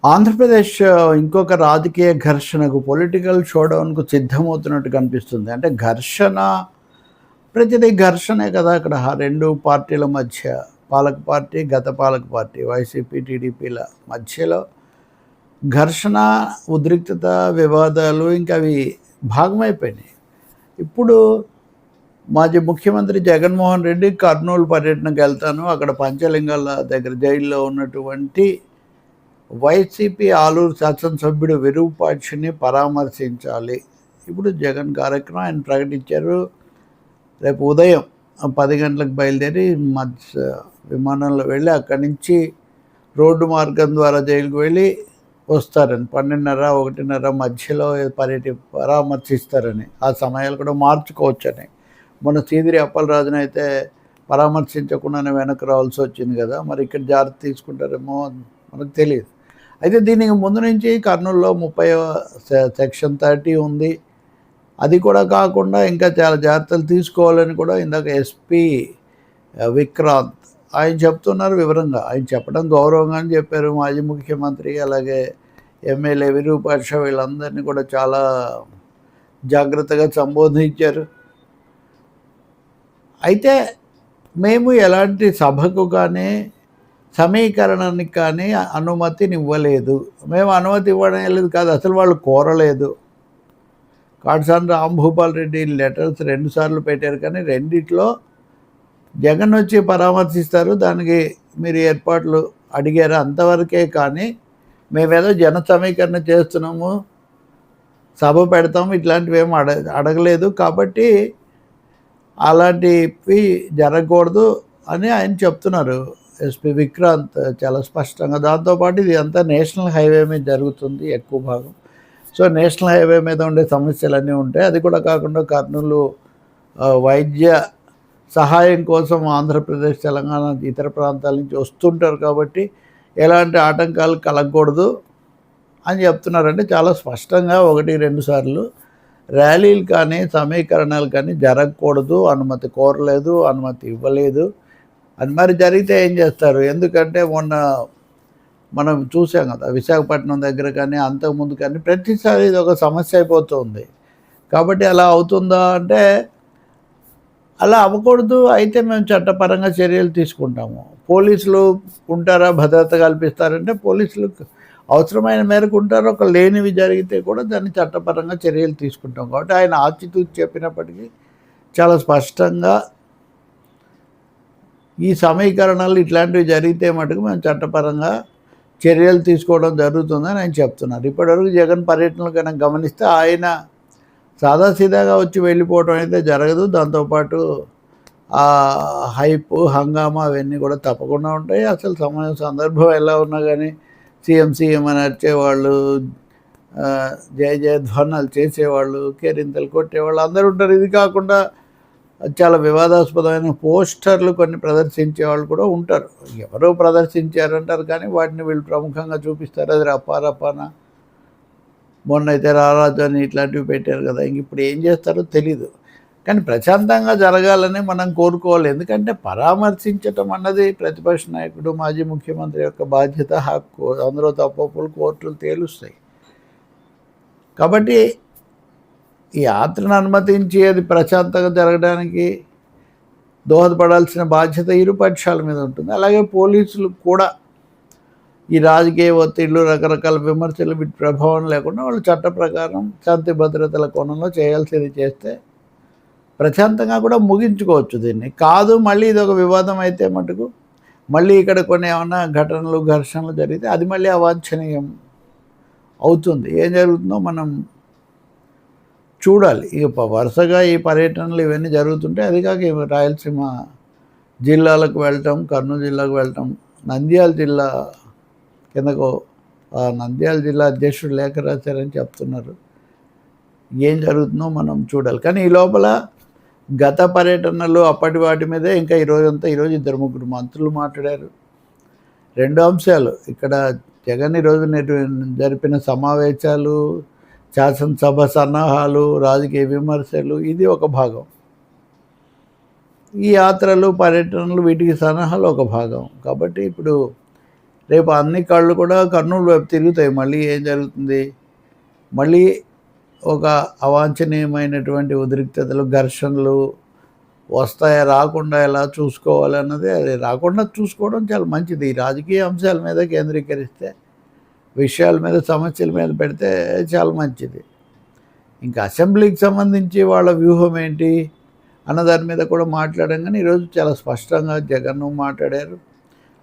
ఆంధ్రప్రదేశ్ ఇంకొక రాజకీయ ఘర్షణకు పొలిటికల్ షోడౌన్‌కు సిద్ధమవుతున్నట్టు కనిపిస్తుంది. అంటే ప్రతిదీ ఘర్షణే కదా! అక్కడ 2 పార్టీల మధ్య పాలక పార్టీ, గత పాలక పార్టీ వైసీపీ, టీడీపీల మధ్యలో ఘర్షణ, ఉద్రిక్తత, వివాదాలు ఇంకా అవి భాగమైపోయినాయి. ఇప్పుడు మాజీ ముఖ్యమంత్రి జగన్మోహన్ రెడ్డి కర్నూలు పర్యటనకెళ్తాను. అక్కడ పంచలింగాల దగ్గర జైల్లో ఉన్నటువంటి వైసీపీ ఆలూరు శాసనసభ్యుడు విరూపాక్షిని పరామర్శించాలి. ఇప్పుడు జగన్ కార్యక్రమం ఆయన ప్రకటించారు. రేపు ఉదయం 10 గంటలకు బయలుదేరి విమానంలో వెళ్ళి అక్కడి నుంచి రోడ్డు మార్గం ద్వారా జైలుకు వెళ్ళి వస్తారని 12:30, 1:30 మధ్యలో పరామర్శిస్తారని. ఆ సమయాలు కూడా మార్చుకోవచ్చని. మొన్న సీదిరి అప్పలరాజుని అయితే పరామర్శించకుండానే వెనక్కి రావాల్సి వచ్చింది కదా! మరి ఇక్కడ జాగ్రత్త తీసుకుంటారేమో మనకు తెలియదు. అయితే దీనికి ముందు నుంచి కర్నూలులో 30వ సెక్షన్ 30 ఉంది. అది కూడా కాకుండా ఇంకా చాలా జాగ్రత్తలు తీసుకోవాలని కూడా ఇందాక ఎస్పీ విక్రాంత్ ఆయన చెప్తున్నారు వివరంగా. ఆయన చెప్పడం గౌరవంగానే చెప్పారు. మాజీ ముఖ్యమంత్రి అలాగే ఎమ్మెల్యే విరూపాక్ష వీళ్ళందరినీ కూడా చాలా జాగ్రత్తగా సంబోధించారు. అయితే మేము ఎలాంటి సభకు కానీ సమీకరణానికి కానీ అనుమతిని ఇవ్వలేదు. మేము అనుమతి ఇవ్వడం లేదు కాదు, అసలు వాళ్ళు కోరలేదు. కాటసాని రాంభూపాల్ రెడ్డి లెటర్స్ 2 సార్లు పెట్టారు, కానీ రెండిట్లో జగన్ వచ్చి పరామర్శిస్తారు, దానికి మీరు ఏర్పాట్లు అడిగారు అంతవరకే. కానీ మేమేదో జన సమీకరణ చేస్తున్నాము, సభ పెడతాము, ఇట్లాంటివి ఏమి అడగలేదు. కాబట్టి అలాంటివి జరగకూడదు అని ఆయన చెప్తున్నారు ఎస్పీ విక్రాంత్ చాలా స్పష్టంగా. దాంతోపాటు ఇది అంతా నేషనల్ హైవే మీద జరుగుతుంది ఎక్కువ భాగం. సో నేషనల్ హైవే మీద ఉండే సమస్యలన్నీ ఉంటాయి. అది కూడా కాకుండా కర్నూలు వైద్య సహాయం కోసం ఆంధ్రప్రదేశ్, తెలంగాణ, ఇతర ప్రాంతాల నుంచి వస్తుంటారు. కాబట్టి ఎలాంటి ఆటంకాలు కలగకూడదు అని చెప్తున్నారంటే చాలా స్పష్టంగా 1-2 సార్లు ర్యాలీలు కానీ సమీకరణాలు కానీ జరగకూడదు, అనుమతి కోరలేదు, అనుమతి ఇవ్వలేదు అని. మరి జరిగితే ఏం చేస్తారు? ఎందుకంటే మొన్న మనం చూసాం కదా, విశాఖపట్నం దగ్గర కానీ అంతకుముందు కానీ ప్రతిసారి ఇది ఒక సమస్య అయిపోతుంది. కాబట్టి అలా అవుతుందా అంటే అలా అవ్వకూడదు. అయితే మేము చట్టపరంగా చర్యలు తీసుకుంటాము. పోలీసులు ఉంటారా, భద్రత కల్పిస్తారంటే పోలీసులు అవసరమైన మేరకు ఉంటారు. ఒక లేనివి జరిగితే కూడా దాన్ని చట్టపరంగా చర్యలు తీసుకుంటాం. కాబట్టి ఆయన ఆచితూచి చెప్పినప్పటికీ చాలా స్పష్టంగా ఈ సమీకరణాలు ఇట్లాంటివి జరిగితే మటుకు మేము చట్టపరంగా చర్యలు తీసుకోవడం జరుగుతుందని ఆయన చెప్తున్నారు. ఇప్పటివరకు జగన్ పర్యటనలు కనుక గమనిస్తే ఆయన సాదాసీదాగా వచ్చి వెళ్ళిపోవడం అయితే జరగదు. దాంతోపాటు హైప్, హంగామా అవన్నీ కూడా తప్పకుండా ఉంటాయి. అసలు సందర్భం ఎలా ఉన్నా కానీ సీఎం అని అరిచేవాళ్ళు, జయ జయధ్వానాలు చేసేవాళ్ళు, కేరింతలు కొట్టేవాళ్ళు అందరూ ఉంటారు. ఇది కాకుండా చాలా వివాదాస్పదమైన పోస్టర్లు కొన్ని ప్రదర్శించేవాళ్ళు కూడా ఉంటారు. ఎవరో ప్రదర్శించారంటారు కానీ వాటిని వీళ్ళు ప్రముఖంగా చూపిస్తారు. అది రపారపాన మొన్న అయితే రారాజు అని ఇట్లాంటివి పెట్టారు కదా. ఇంక ఇప్పుడు ఏం చేస్తారో తెలీదు. కానీ ప్రశాంతంగా జరగాలని మనం కోరుకోవాలి. ఎందుకంటే పరామర్శించటం అన్నది ప్రతిపక్ష నాయకుడు, మాజీ ముఖ్యమంత్రి యొక్క బాధ్యత, హక్కు. అందులో తప్పొప్పులు కోర్టులు తేలుస్తాయి. కాబట్టి ఈ యాత్రను అనుమతించి అది ప్రశాంతంగా జరగడానికి దోహదపడాల్సిన బాధ్యత ఇరుపక్షాల మీద ఉంటుంది. అలాగే పోలీసులు కూడా ఈ రాజకీయ ఒత్తిళ్లు, రకరకాల విమర్శలు వీటి ప్రభావం లేకుండా వాళ్ళు చట్ట ప్రకారం శాంతి భద్రతల కోణంలో చేయాల్సింది చేస్తే ప్రశాంతంగా కూడా ముగించుకోవచ్చు దీన్ని. కాదు మళ్ళీ ఇది ఒక వివాదం అయితే మటుకు మళ్ళీ ఇక్కడ కొన్ని ఏమన్నా ఘటనలు, ఘర్షణలు జరిగితే అది మళ్ళీ అవాంఛనీయం అవుతుంది. ఏం జరుగుతుందో మనం చూడాలి. ఇక వరుసగా ఈ పర్యటనలు ఇవన్నీ జరుగుతుంటే, అది కాక రాయలసీమ జిల్లాలకు వెళ్ళటం, కర్నూలు జిల్లాకు వెళ్ళటం, నంద్యాల జిల్లా కిందకు నంద్యాల జిల్లా అధ్యక్షుడు లేఖ రాశారని చెప్తున్నారు. ఏం జరుగుతుందో మనం చూడాలి. కానీ ఈ లోపల గత పర్యటనలు అప్పటి వాటి మీదే ఇంకా ఈరోజు 2-3 మంత్రులు మాట్లాడారు. 2 అంశాలు ఇక్కడ జగన్ ఈరోజు జరిపిన సమావేశాలు, శాసనసభ సన్నాహాలు, రాజకీయ విమర్శలు, ఇది ఒక భాగం. ఈ యాత్రలు, పర్యటనలు, వీటికి సన్నాహాలు ఒక భాగం. కాబట్టి ఇప్పుడు రేపు అన్ని కళ్ళు కూడా కర్నూలు వైపు తిరుగుతాయి. మళ్ళీ ఏం జరుగుతుంది? మళ్ళీ ఒక అవాంఛనీయమైనటువంటి ఉద్రిక్తతలు, ఘర్షణలు వస్తాయా? రాకుండా ఎలా చూసుకోవాలన్నది, అది రాకుండా చూసుకోవడం చాలా మంచిది. ఈ రాజకీయ అంశాల మీద కేంద్రీకరిస్తే, విషయాల మీద, సమస్యల మీద పెడితే చాలా మంచిది. ఇంకా అసెంబ్లీకి సంబంధించి వాళ్ళ వ్యూహం ఏంటి అన్న దాని మీద కూడా మాట్లాడాం. కానీ ఈరోజు చాలా స్పష్టంగా జగన్ మాట్లాడారు,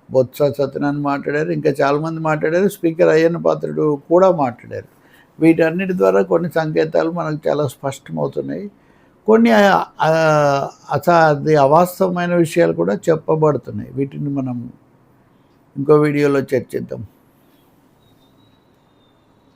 బొత్స సత్యనారాయణ మాట్లాడారు, ఇంకా చాలామంది మాట్లాడారు, స్పీకర్ అయ్యన్న పాత్రుడు కూడా మాట్లాడారు. వీటన్నిటి ద్వారా కొన్ని సంకేతాలు మనకు చాలా స్పష్టమవుతున్నాయి. కొన్ని అది అవాస్తవమైన విషయాలు కూడా చెప్పబడుతున్నాయి. వీటిని మనం ఇంకో వీడియోలో చర్చిద్దాం.